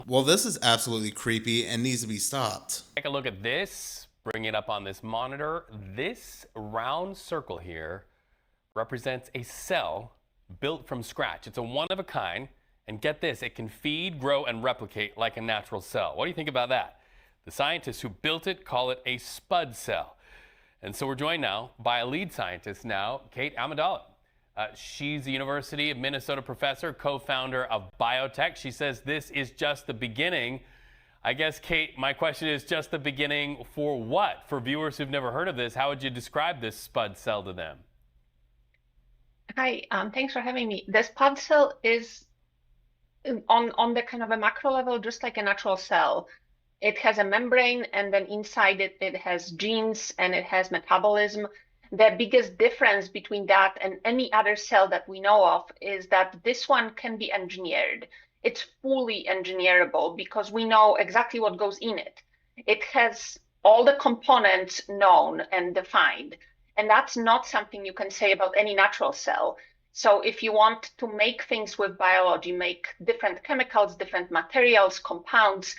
Well, this is absolutely creepy and needs to be stopped. Take a look at this, bring it up on this monitor. This round circle here represents a cell built from scratch. It's a one of a kind. And get this, it can feed, grow, and replicate like a natural cell. What do you think about that? The scientists who built it call it a spud cell. And so we're joined now by a lead scientist now, Kate Amidala. She's the University of Minnesota professor, co-founder of BioTek. She says this is just the beginning. I guess, Kate, my question is just the beginning for what? For viewers who've never heard of this, how would you describe this spud cell to them? Hi, thanks for having me. The spud cell is on the kind of a macro level, just like a natural cell. It has a membrane, and then inside it has genes and it has metabolism. The biggest difference between that and any other cell that we know of is that this one can be engineered. It's fully engineerable because we know exactly what goes in it. It has all the components known and defined. And that's not something you can say about any natural cell. So if you want to make things with biology, make different chemicals, different materials, compounds,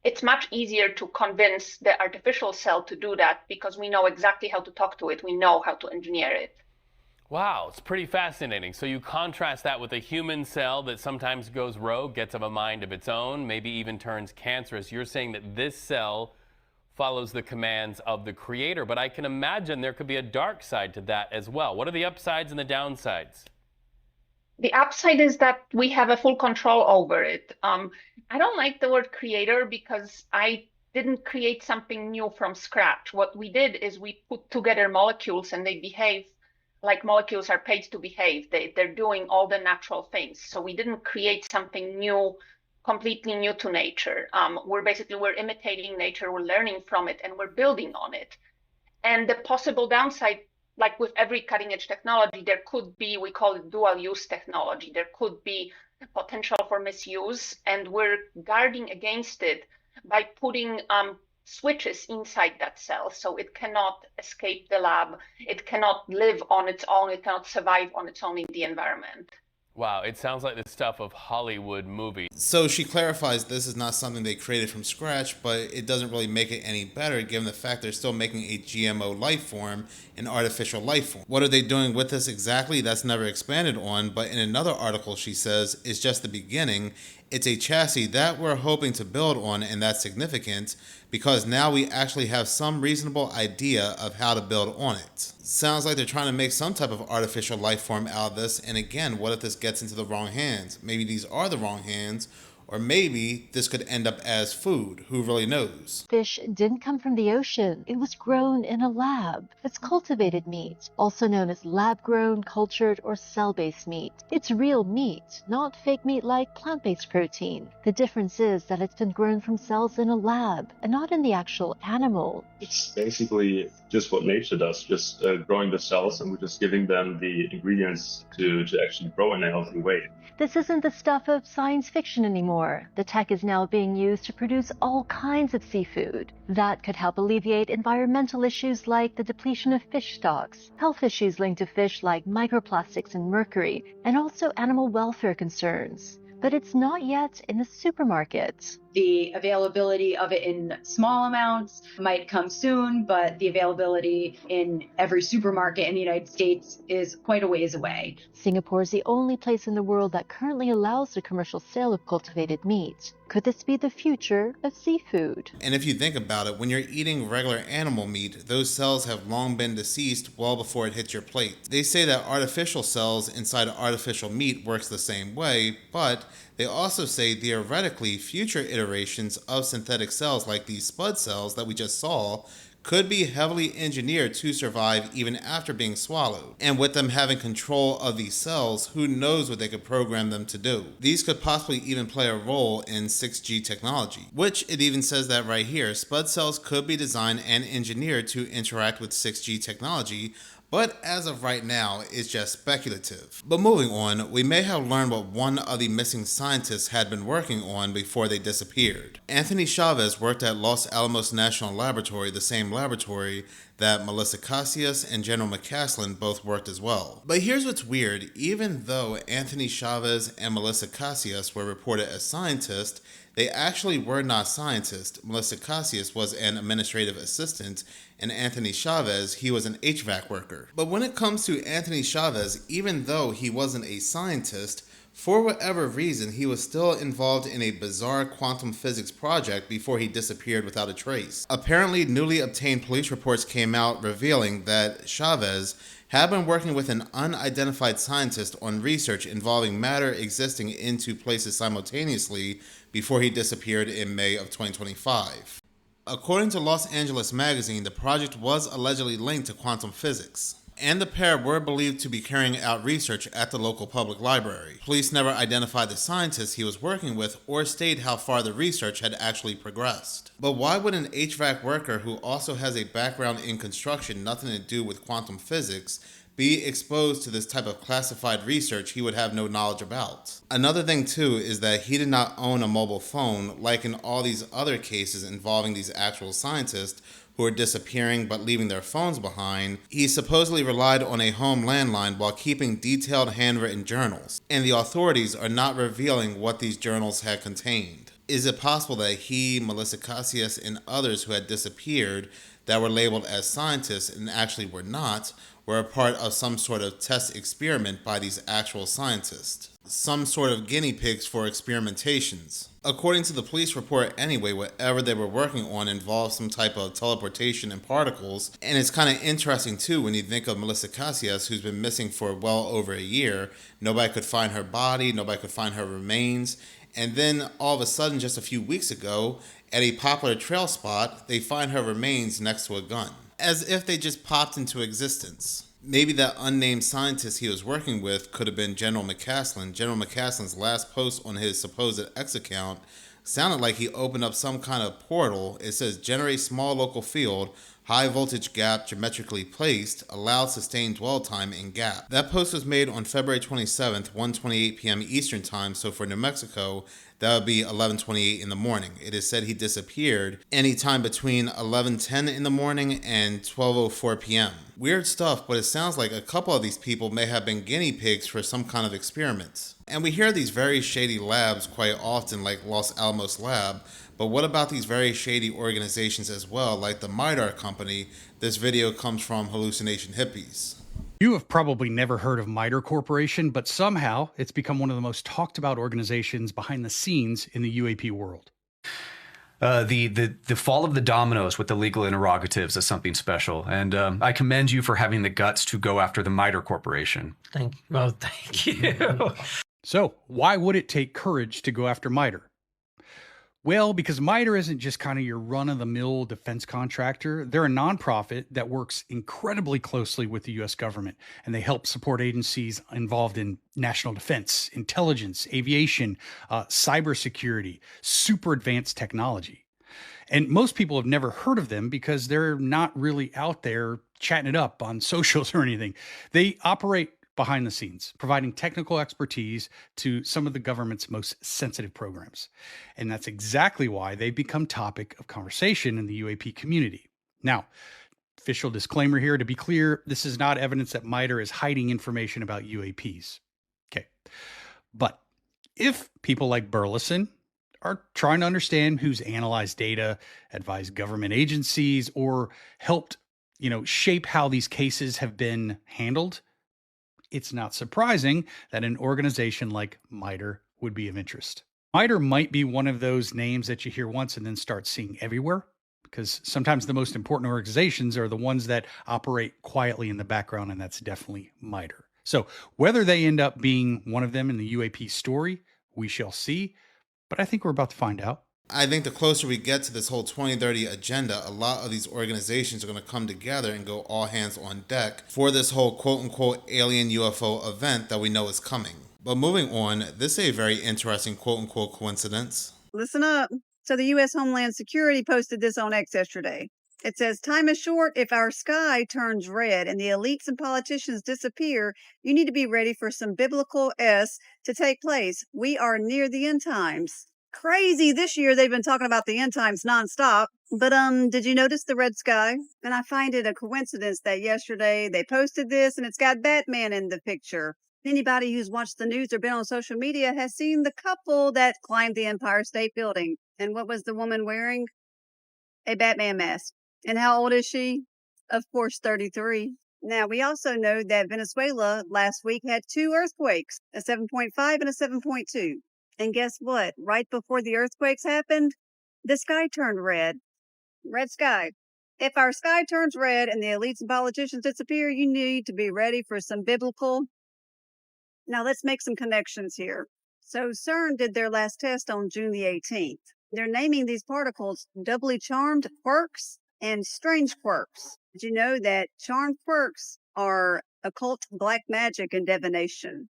it's much easier to convince the artificial cell to do that because we know exactly how to talk to it. We know how to engineer it. Wow, it's pretty fascinating. So you contrast that with a human cell that sometimes goes rogue, gets of a mind of its own, maybe even turns cancerous. You're saying that this cell follows the commands of the creator, but I can imagine there could be a dark side to that as well. What are the upsides and the downsides? The upside is that we have a full control over it. I don't like the word creator because I didn't create something new from scratch. What we did is we put together molecules and they behave like molecules are paid to behave. They're doing all the natural things. So we didn't create something new, completely new to nature. We're imitating nature, we're learning from it, and we're building on it. And the possible downside, like with every cutting edge technology, there could be, we call it dual use technology. There could be potential for misuse, and we're guarding against it by putting switches inside that cell so it cannot escape the lab, it cannot live on its own, it cannot survive on its own in the environment. Wow, it sounds like the stuff of Hollywood movies. So she clarifies this is not something they created from scratch, but it doesn't really make it any better given the fact they're still making a GMO life form, an artificial life form. What are they doing with this exactly? That's never expanded on, but in another article she says it's just the beginning. It's a chassis that we're hoping to build on, and that's significant because now we actually have some reasonable idea of how to build on it. Sounds like they're trying to make some type of artificial life form out of this, and again, what if this gets into the wrong hands? Maybe these are the wrong hands, or maybe this could end up as food. Who really knows? Fish didn't come from the ocean. It was grown in a lab. It's cultivated meat, also known as lab-grown, cultured, or cell-based meat. It's real meat, not fake meat like plant-based protein. The difference is that it's been grown from cells in a lab, and not in the actual animal. It's basically just what nature does, just growing the cells, and we're just giving them the ingredients to actually grow in a healthy way. This isn't the stuff of science fiction anymore. The tech is now being used to produce all kinds of seafood. That could help alleviate environmental issues like the depletion of fish stocks, health issues linked to fish like microplastics and mercury, and also animal welfare concerns. But it's not yet in the supermarkets. The availability of it in small amounts might come soon, but the availability in every supermarket in the United States is quite a ways away. Singapore is the only place in the world that currently allows the commercial sale of cultivated meat. Could this be the future of seafood? And if you think about it, when you're eating regular animal meat, those cells have long been deceased well before it hits your plate. They say that artificial cells inside artificial meat works the same way, but they also say theoretically future iterations of synthetic cells like these spud cells that we just saw could be heavily engineered to survive even after being swallowed. And with them having control of these cells, who knows what they could program them to do. These could possibly even play a role in 6G technology, which it even says that right here. Spud cells could be designed and engineered to interact with 6G technology, but as of right now, it's just speculative. But moving on, we may have learned what one of the missing scientists had been working on before they disappeared. Anthony Chavez worked at Los Alamos National Laboratory, the same laboratory that Melissa Casillas and General McCaslin both worked as well. But here's what's weird, even though Anthony Chavez and Melissa Casillas were reported as scientists, They actually were not scientists. Melissa Casillas was an administrative assistant, and Anthony Chavez, he was an HVAC worker. But when it comes to Anthony Chavez, even though he wasn't a scientist, for whatever reason, he was still involved in a bizarre quantum physics project before he disappeared without a trace. Apparently, newly obtained police reports came out revealing that Chavez had been working with an unidentified scientist on research involving matter existing in two places simultaneously before he disappeared in May of 2025. According to Los Angeles Magazine, the project was allegedly linked to quantum physics, and the pair were believed to be carrying out research at the local public library. Police never identified the scientist he was working with or stated how far the research had actually progressed. But why would an HVAC worker who also has a background in construction, nothing to do with quantum physics, be exposed to this type of classified research he would have no knowledge about? Another thing too is that he did not own a mobile phone like in all these other cases involving these actual scientists who are disappearing but leaving their phones behind. He supposedly relied on a home landline while keeping detailed handwritten journals, and the authorities are not revealing what these journals had contained. Is it possible that he, Melissa Casillas, and others who had disappeared that were labeled as scientists and actually were not, were a part of some sort of test experiment by these actual scientists? Some sort of guinea pigs for experimentations. According to the police report anyway, whatever they were working on involved some type of teleportation and particles. And it's kind of interesting too when you think of Melissa Casillas, who's been missing for well over a year. Nobody could find her body, nobody could find her remains. And then all of a sudden, just a few weeks ago, at a popular trail spot, they find her remains next to a gun, as if they just popped into existence. Maybe that unnamed scientist he was working with could have been General McCaslin. General McCaslin's last post on his supposed X account sounded like he opened up some kind of portal. It says, generate small local field, high voltage gap geometrically placed, allowed sustained dwell time in gap. That post was made on February 27th, 1:28 p.m. Eastern Time, so for New Mexico, that would be 11:28 in the morning. It is said he disappeared anytime between 11:10 in the morning and 12:04 p.m. Weird stuff, but it sounds like a couple of these people may have been guinea pigs for some kind of experiments. And we hear these very shady labs quite often, like Los Alamos Lab, but what about these very shady organizations as well, like the MITRE company? This video comes from Hallucination Hippies. You have probably never heard of MITRE Corporation, but somehow it's become one of the most talked about organizations behind the scenes in the UAP world. The fall of the dominoes with the legal interrogatives is something special, and I commend you for having the guts to go after the MITRE Corporation. Thank you. So why would it take courage to go after MITRE? Well, because MITRE isn't just kind of your run-of-the-mill defense contractor. They're a nonprofit that works incredibly closely with the U.S. government, and they help support agencies involved in national defense, intelligence, aviation, cybersecurity, super advanced technology. And most people have never heard of them because they're not really out there chatting it up on socials or anything. They operate behind the scenes, providing technical expertise to some of the government's most sensitive programs. And that's exactly why they've become topic of conversation in the UAP community. Now, official disclaimer here, to be clear, this is not evidence that MITRE is hiding information about UAPs. Okay. But if people like Burleson are trying to understand who's analyzed data, advised government agencies, or helped, shape how these cases have been handled, it's not surprising that an organization like MITRE would be of interest. MITRE might be one of those names that you hear once and then start seeing everywhere, because sometimes the most important organizations are the ones that operate quietly in the background, and that's definitely MITRE. So whether they end up being one of them in the UAP story, we shall see, but I think we're about to find out. I think the closer we get to this whole 2030 agenda, a lot of these organizations are going to come together and go all hands on deck for this whole quote-unquote alien UFO event that we know is coming. But moving on, this is a very interesting quote-unquote coincidence. Listen up. So the U.S. Homeland Security posted this on X yesterday. It says, time is short. If our sky turns red and the elites and politicians disappear, you need to be ready for some biblical S to take place. We are near the end times. Crazy. This year they've been talking about the end times nonstop. But did you notice the red sky? And I find it a coincidence that yesterday they posted this and it's got Batman in the picture. Anybody who's watched the news or been on social media has seen the couple that climbed the Empire State Building. And what was the woman wearing? A Batman mask. And how old is she? Of course, 33. Now, we also know that Venezuela last week had 2 earthquakes, a 7.5 and a 7.2. And guess what? Right before the earthquakes happened, the sky turned red. Red sky. If our sky turns red and the elites and politicians disappear, you need to be ready for some biblical. Now, let's make some connections here. So CERN did their last test on June the 18th. They're naming these particles doubly charmed quarks and strange quarks. Did you know that charmed quarks are occult black magic and divination?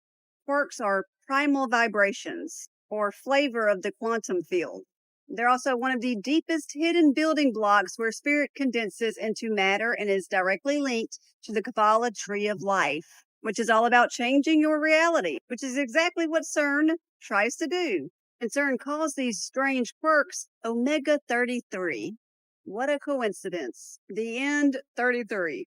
Quarks are primal vibrations or flavor of the quantum field. They're also one of the deepest hidden building blocks where spirit condenses into matter and is directly linked to the Kabbalah tree of life, which is all about changing your reality, which is exactly what CERN tries to do. And CERN calls these strange quirks Omega 33. What a coincidence. The end 33.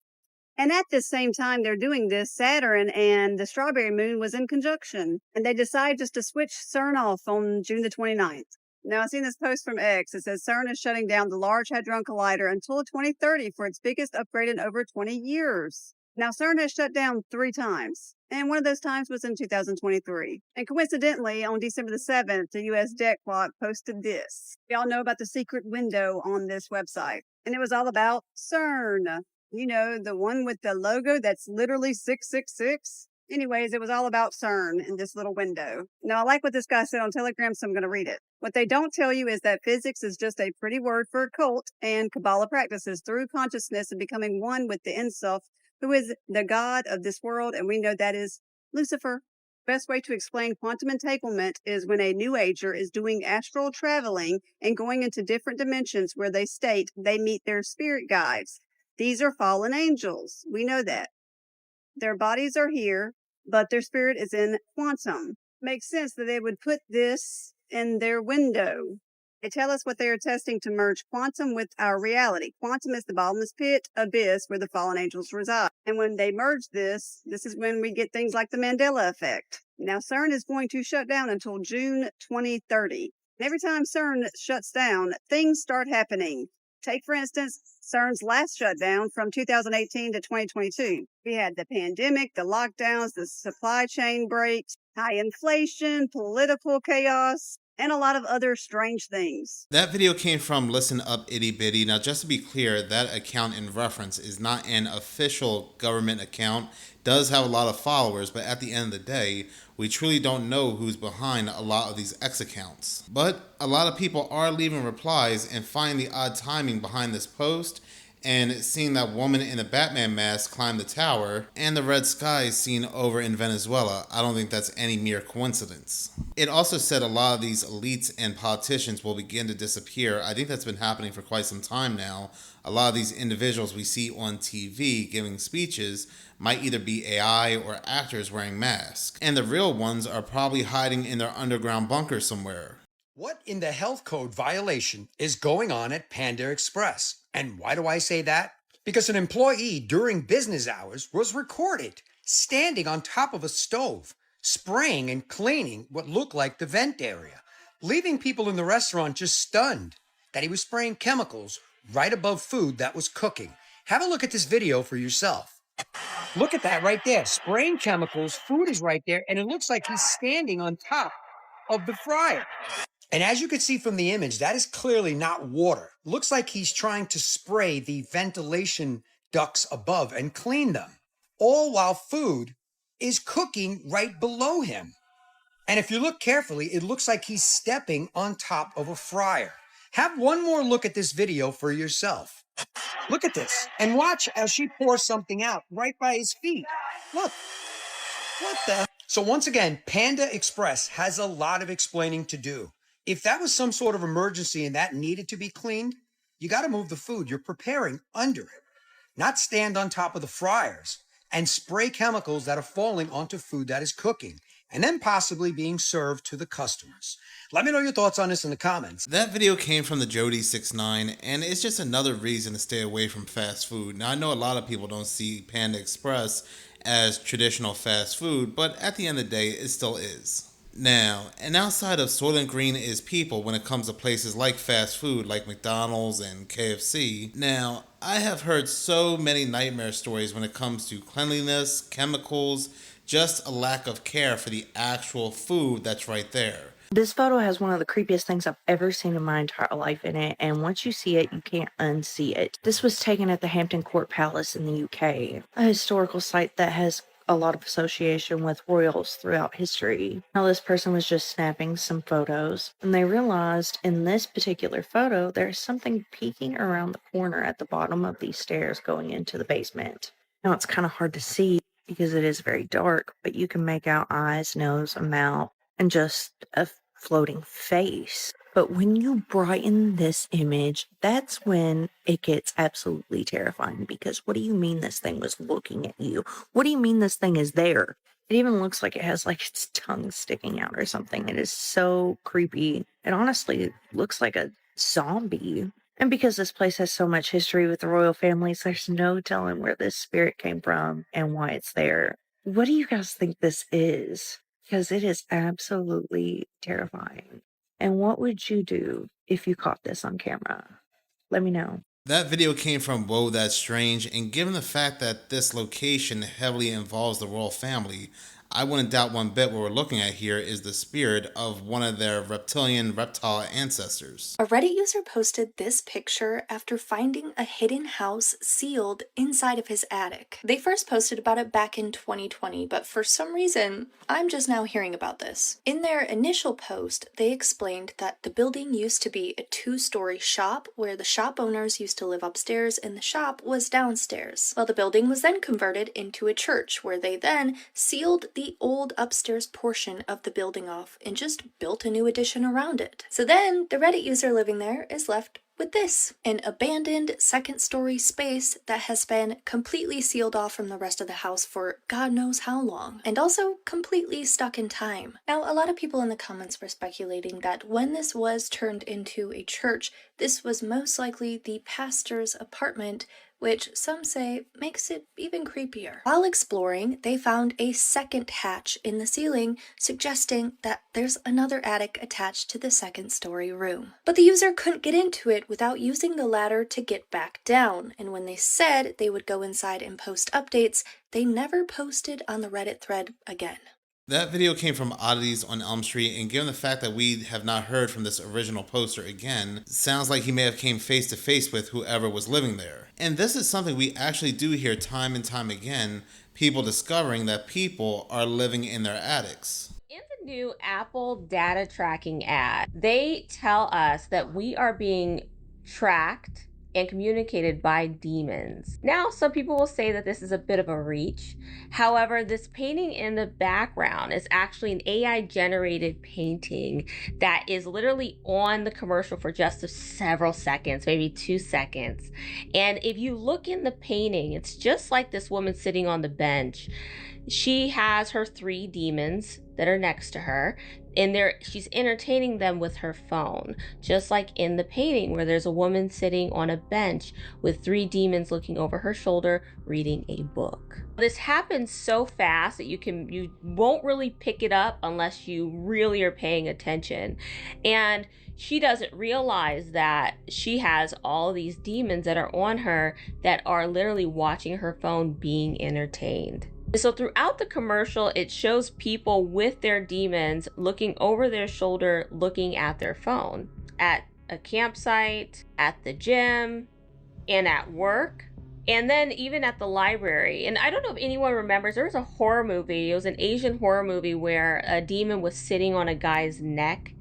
And at the same time they're doing this, Saturn and the Strawberry Moon was in conjunction. And they decide just to switch CERN off on June the 29th. Now, I've seen this post from X. It says CERN is shutting down the Large Hadron Collider until 2030 for its biggest upgrade in over 20 years. Now, CERN has shut down 3 times, and one of those times was in 2023. And coincidentally, on December the 7th, the U.S. Debt Clock posted this. Y'all know about the secret window on this website, and it was all about CERN. You know, the one with the logo that's literally 666. Anyways, it was all about CERN in this little window. Now, I like what this guy said on Telegram, so I'm going to read it. What they don't tell you is that physics is just a pretty word for occult and Kabbalah practices through consciousness and becoming one with the Enself, who is the God of this world, and we know that is Lucifer. Best way to explain quantum entanglement is when a New Ager is doing astral traveling and going into different dimensions where they state they meet their spirit guides. These are fallen angels. We know that. Their bodies are here, but their spirit is in quantum. Makes sense that they would put this in their window. They tell us what they are testing to merge quantum with our reality. Quantum is the bottomless pit abyss where the fallen angels reside. And when they merge this is when we get things like the Mandela effect. Now, CERN is going to shut down until June 2030. And every time CERN shuts down, things start happening. Take, for instance, CERN's last shutdown from 2018 to 2022. We had the pandemic, the lockdowns, the supply chain breaks, high inflation, political chaos, and a lot of other strange things. That video came from Listen Up Itty Bitty. Now, just to be clear, that account in reference is not an official government account. It does have a lot of followers, but at the end of the day, we truly don't know who's behind a lot of these X accounts. But a lot of people are leaving replies and find the odd timing behind this post, and seeing that woman in a Batman mask climb the tower and the red sky seen over in Venezuela, I don't think that's any mere coincidence. It also said a lot of these elites and politicians will begin to disappear. I think that's been happening for quite some time now. A lot of these individuals we see on TV giving speeches might either be AI or actors wearing masks, and the real ones are probably hiding in their underground bunker somewhere. What in the health code violation is going on at Panda Express? And why do I say that? Because an employee during business hours was recorded standing on top of a stove, spraying and cleaning what looked like the vent area, leaving people in the restaurant just stunned that he was spraying chemicals right above food that was cooking. Have a look at this video for yourself. Look at that right there, spraying chemicals, food is right there, and it looks like he's standing on top of the fryer. And as you can see from the image, that is clearly not water. Looks like he's trying to spray the ventilation ducts above and clean them, all while food is cooking right below him. And if you look carefully, it looks like he's stepping on top of a fryer. Have one more look at this video for yourself. Look at this and watch as she pours something out right by his feet. Look, what the? So once again, Panda Express has a lot of explaining to do. If that was some sort of emergency and that needed to be cleaned, you got to move the food you're preparing under it, not stand on top of the fryers and spray chemicals that are falling onto food that is cooking and then possibly being served to the customers. Let me know your thoughts on this in the comments. That video came from the Jody69, and it's just another reason to stay away from fast food. Now, I know a lot of people don't see Panda Express as traditional fast food, but at the end of the day, it still is. Now, and outside of Soylent Green is people when it comes to places like fast food, like McDonald's and KFC. Now, I have heard so many nightmare stories when it comes to cleanliness, chemicals, just a lack of care for the actual food that's right there. This photo has one of the creepiest things I've ever seen in my entire life in it, and once you see it, you can't unsee it. This was taken at the Hampton Court Palace in the UK, a historical site that has a lot of association with royals throughout history. Now, this person was just snapping some photos, and they realized in this particular photo, there's something peeking around the corner at the bottom of these stairs going into the basement. Now, it's kind of hard to see because it is very dark, but you can make out eyes, nose, a mouth, and just a floating face. But when you brighten this image, that's when it gets absolutely terrifying, because what do you mean this thing was looking at you? What do you mean this thing is there? It even looks like it has like its tongue sticking out or something. It is so creepy. It honestly looks like a zombie. And because this place has so much history with the royal families, there's no telling where this spirit came from and why it's there. What do you guys think this is? Because it is absolutely terrifying. And what would you do if you caught this on camera? Let me know. That video came from Whoa That's Strange, and given the fact that this location heavily involves the royal family, I wouldn't doubt one bit what we're looking at here is the spirit of one of their reptile ancestors. A Reddit user posted this picture after finding a hidden house sealed inside of his attic. They first posted about it back in 2020, but for some reason, I'm just now hearing about this. In their initial post, they explained that the building used to be a 2-story shop where the shop owners used to live upstairs and the shop was downstairs. Well, the building was then converted into a church where they then sealed the old upstairs portion of the building off and just built a new addition around it. So then the Reddit user living there is left with this, an abandoned second-story space that has been completely sealed off from the rest of the house for God knows how long, and also completely stuck in time. Now, a lot of people in the comments were speculating that when this was turned into a church, this was most likely the pastor's apartment, which some say makes it even creepier. While exploring, they found a second hatch in the ceiling, suggesting that there's another attic attached to the second-story room. But the user couldn't get into it without using the ladder to get back down, and when they said they would go inside and post updates, they never posted on the Reddit thread again. That video came from Oddities on Elm Street, and given the fact that we have not heard from this original poster again, it sounds like he may have came face to face with whoever was living there. And this is something we actually do hear time and time again, people discovering that people are living in their attics. In the new Apple data tracking ad, they tell us that we are being tracked and communicated by demons. Now, some people will say that this is a bit of a reach. However, this painting in the background is actually an AI generated painting that is literally on the commercial for just several seconds, maybe 2 seconds. And if you look in the painting, it's just like this woman sitting on the bench. She has her 3 demons that are next to her, and she's entertaining them with her phone, just like in the painting where there's a woman sitting on a bench with 3 demons looking over her shoulder reading a book. This happens so fast that you won't really pick it up unless you really are paying attention. And she doesn't realize that she has all these demons that are on her that are literally watching her phone being entertained. So throughout the commercial, it shows people with their demons looking over their shoulder, looking at their phone at a campsite, at the gym, and at work, and then even at the library. And I don't know if anyone remembers, there was a horror movie, it was an Asian horror movie where a demon was sitting on a guy's neck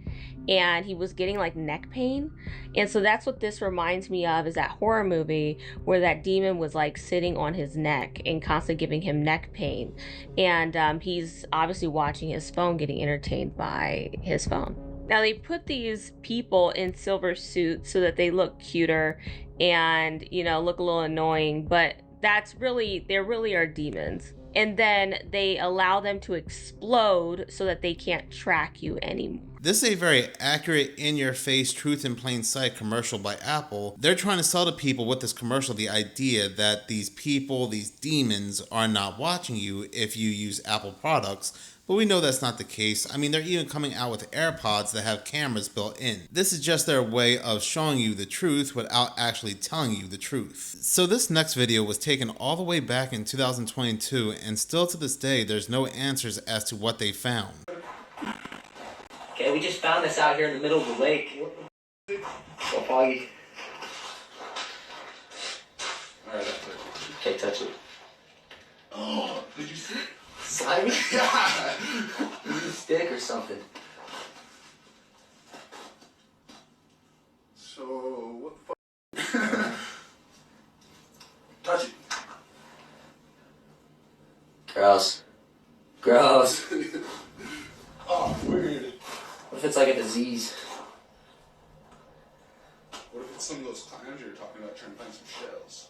and he was getting like neck pain. And so that's what this reminds me of, is that horror movie where that demon was like sitting on his neck and constantly giving him neck pain. And he's obviously watching his phone, getting entertained by his phone. Now they put these people in silver suits so that they look cuter and, look a little annoying, but they really are demons. and then they allow them to explode so that they can't track you anymore. This is a very accurate, in-your-face, truth in plain sight commercial by Apple. They're trying to sell to people with this commercial the idea that these people, these demons, are not watching you if you use Apple products. But we know that's not the case. I mean, they're even coming out with AirPods that have cameras built in. This is just their way of showing you the truth without actually telling you the truth. So this next video was taken all the way back in 2022, and still to this day, there's no answers as to what they found. Okay, we just found this out here in the middle of the lake. So foggy. Alright, that's it. Okay, touch it. Oh, did you see it? Slimy? Yeah. Is it a stick or something? So, what the fuck? Touch it. Gross. Gross. Oh, weird. What if it's like a disease? What if it's some of those clams you were talking about trying to find some shells?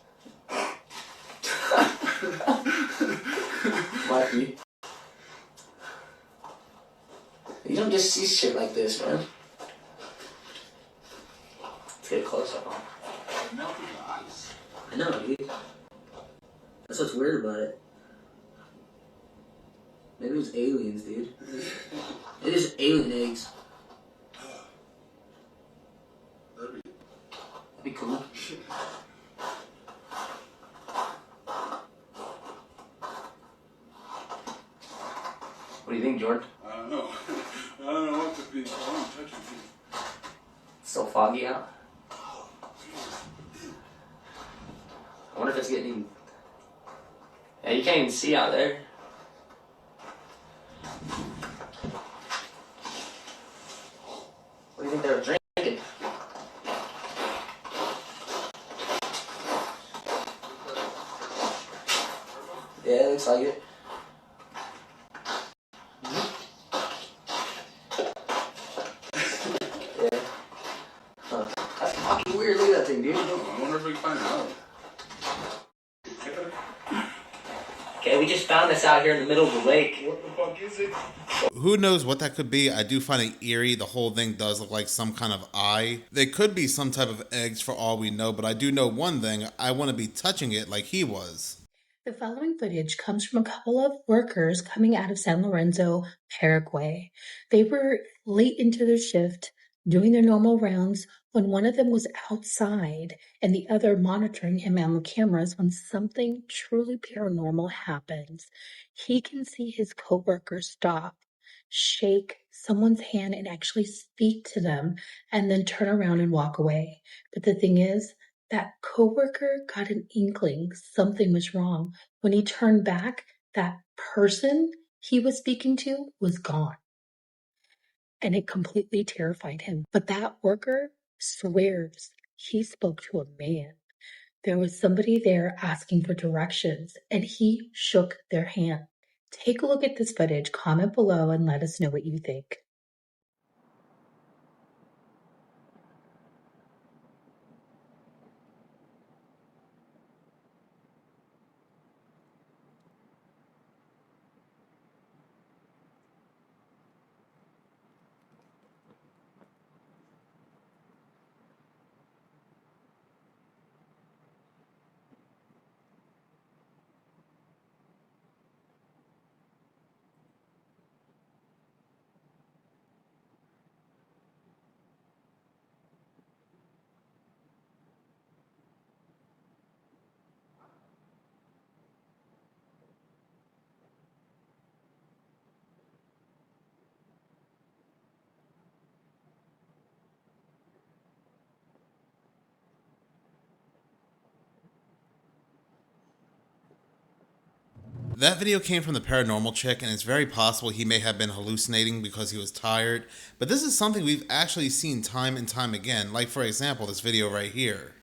Might be. You don't just see shit like this, man. Let's get a close up on it. Melted ice. I know, dude. That's what's weird about it. Maybe it was aliens, dude. It is alien eggs. That'd be cool. What do you think, Jordan? I don't know. I don't know what to be. I don't touch it. It's so foggy out. I wonder if it's getting... Yeah, you can't even see out there. What do you think they were drinking? Yeah, it looks like it. Yeah. Huh. That's fucking weird. Look at that thing, dude. I wonder if we can find out. Okay, we just found this out here in the middle of the lake. What the fuck is it? Who knows what that could be? I do find it eerie. The whole thing does look like some kind of eye. They could be some type of eggs for all we know, but I do know one thing. I want to be touching it like he was. The following footage comes from a couple of workers coming out of San Lorenzo, Paraguay. They were late into their shift, doing their normal rounds, when one of them was outside and the other monitoring him on the cameras when something truly paranormal happens. He can see his coworker stop, shake someone's hand and actually speak to them, and then turn around and walk away. But the thing is, that coworker got an inkling something was wrong. When he turned back, that person he was speaking to was gone. And it completely terrified him. But that worker swears he spoke to a man. There was somebody there asking for directions, and he shook their hand. Take a look at this footage, comment below, and let us know what you think. That video came from the paranormal chick, and it's very possible he may have been hallucinating because he was tired. But this is something we've actually seen time and time again, like for example, this video right here.